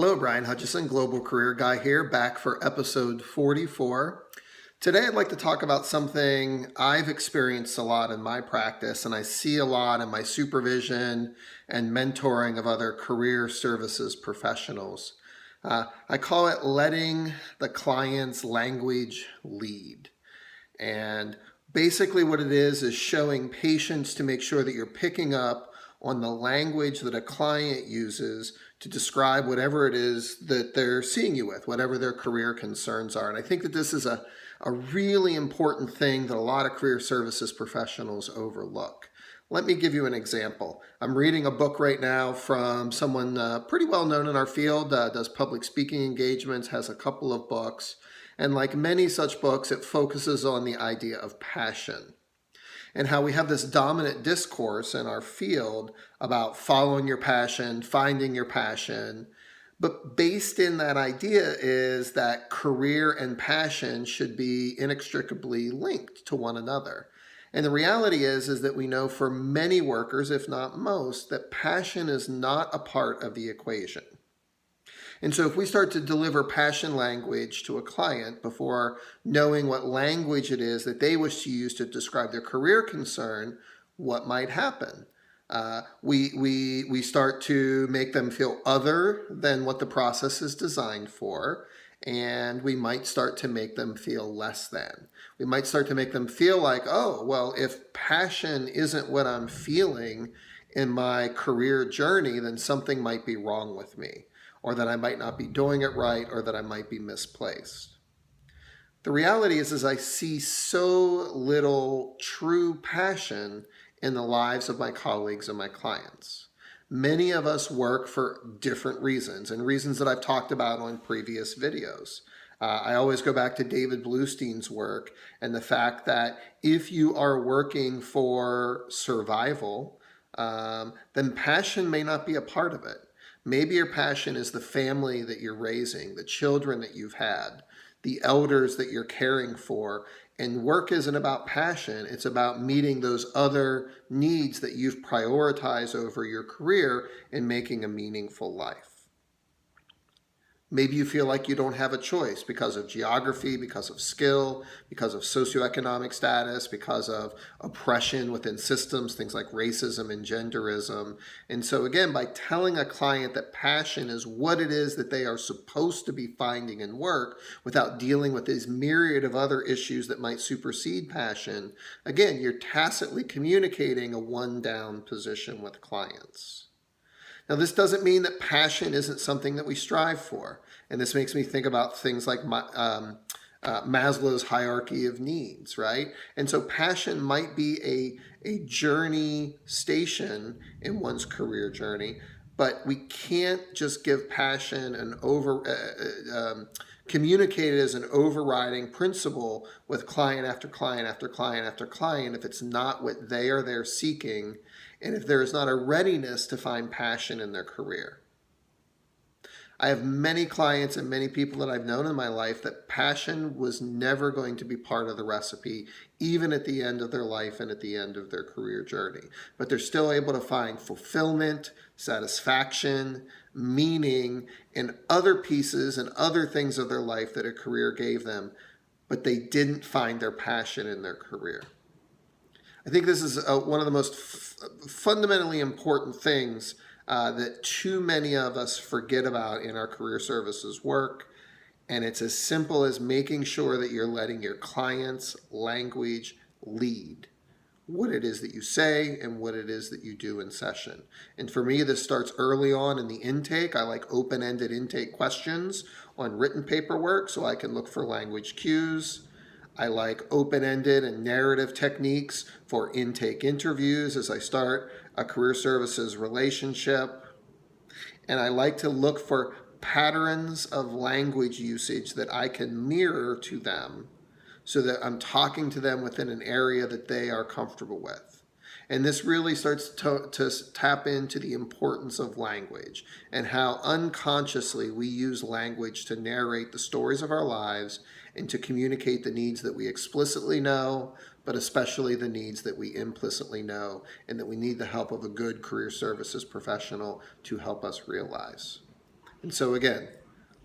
Hello, Brian Hutchison, Global Career Guy here, back for episode 44. Today I'd like to talk about something I've experienced a lot in my practice and I see a lot in my supervision and mentoring of other career services professionals. I call it letting the client's language lead. And basically what it is showing patience to make sure that you're picking up on the language that a client uses to describe whatever it is that they're seeing you with, whatever their career concerns are. And I think that this is a really important thing that a lot of career services professionals overlook. Let me give you an example. I'm reading a book right now from someone pretty well known in our field, does public speaking engagements, has a couple of books. And like many such books, it focuses on the idea of passion and how we have this dominant discourse in our field about following your passion, finding your passion. But based in that idea is that career and passion should be inextricably linked to one another. And the reality is that we know for many workers, if not most, that passion is not a part of the equation. And so if we start to deliver passion language to a client before knowing what language it is that they wish to use to describe their career concern, what might happen? We start to make them feel other than what the process is designed for, and we might start to make them feel less than. We might start to make them feel like, oh, well, if passion isn't what I'm feeling in my career journey, then something might be wrong with me, or that I might not be doing it right, or that I might be misplaced. The reality is I see so little true passion in the lives of my colleagues and my clients. Many of us work for different reasons, and reasons that I've talked about on previous videos. I always go back to David Bluestein's work and the fact that if you are working for survival, then passion may not be a part of it. Maybe your passion is the family that you're raising, the children that you've had, the elders that you're caring for. And work isn't about passion. It's about meeting those other needs that you've prioritized over your career and making a meaningful life. Maybe you feel like you don't have a choice because of geography, because of skill, because of socioeconomic status, because of oppression within systems, things like racism and genderism. And so again, by telling a client that passion is what it is that they are supposed to be finding in work without dealing with these myriad of other issues that might supersede passion, again, you're tacitly communicating a one-down position with clients. Now, this doesn't mean that passion isn't something that we strive for. And this makes me think about things like Maslow's hierarchy of needs, right? And so passion might be a journey station in one's career journey, but we can't just give passion communicate it as an overriding principle with client after client after client after client if it's not what they're seeking, and if there is not a readiness to find passion in their career. I have many clients and many people that I've known in my life that passion was never going to be part of the recipe, even at the end of their life and at the end of their career journey. But they're still able to find fulfillment, satisfaction, meaning in other pieces and other things of their life that a career gave them, but they didn't find their passion in their career. I think this is one of the most fundamentally important things that too many of us forget about in our career services work. And it's as simple as making sure that you're letting your client's language lead what it is that you say and what it is that you do in session. And for me, this starts early on in the intake. I like open-ended intake questions on written paperwork so I can look for language cues. I like open-ended and narrative techniques for intake interviews as I start a career services relationship. And I like to look for patterns of language usage that I can mirror to them so that I'm talking to them within an area that they are comfortable with. And this really starts to tap into the importance of language and how unconsciously we use language to narrate the stories of our lives and to communicate the needs that we explicitly know, but especially the needs that we implicitly know and that we need the help of a good career services professional to help us realize. And so again,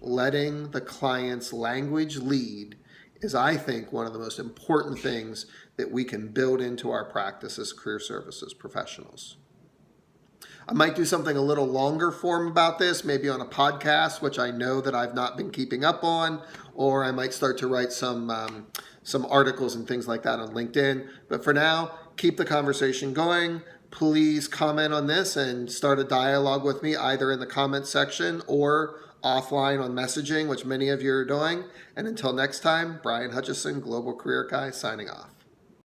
letting the client's language lead is, I think, one of the most important things that we can build into our practice as career services professionals. I might do something a little longer form about this, maybe on a podcast, which I know that I've not been keeping up on, or I might start to write some articles and things like that on LinkedIn. But for now, keep the conversation going. Please comment on this and start a dialogue with me either in the comment section or offline on messaging, which many of you are doing. And until next time, Brian Hutchison, Global Career Guy, signing off.